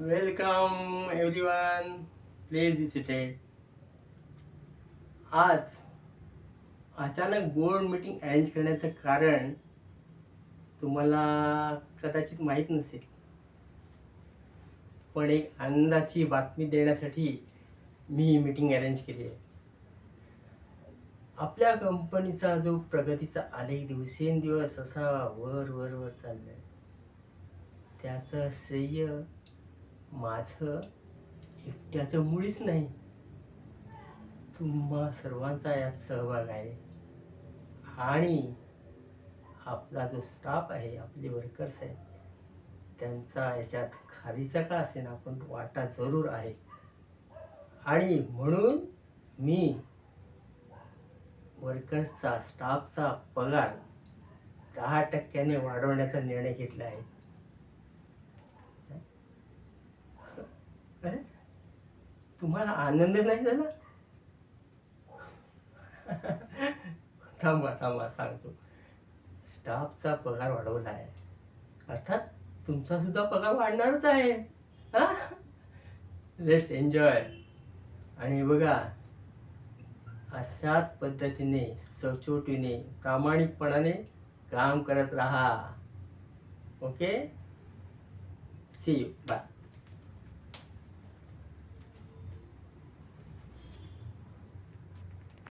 Welcome everyone, please be seated. आज अचानक board meeting arrange करण्याचं कारण तुम्हाला कदाचित माहीत नसेल, पण एक आनंदाची बातमी देण्यासाठी मी ही मीटिंग अरेंज केली आहे. आपल्या कंपनीचा जो प्रगतीचा आलेख दिवसेंदिवस असा वर वर वर चाललाय, त्याचं श्रेय माझं एकट्याचं मुळीच नाही, तुम्हा सर्वांचा यात सहभाग आहे. आणि आपला जो स्टाफ आहे, आपले वर्कर्स आहेत, त्यांचा याच्यात खारीचा का असेना पण वाटा जरूर आहे. आणि म्हणून मी वर्कर्सचा, स्टाफचा पगार 10% वाढवण्याचा निर्णय घेतला आहे. अरे, तुम्हाला आनंद नाही झाला? थांबा थांबा सांगतो. स्टाफचा पगार वाढवला आहे, अर्थात तुमचा सुद्धा पगार वाढणारच आहे. हा, लेट्स एन्जॉय. आणि बघा, अशाच पद्धतीने सचोटीने प्रामाणिकपणाने काम करत राहा. Okay, see you, bye.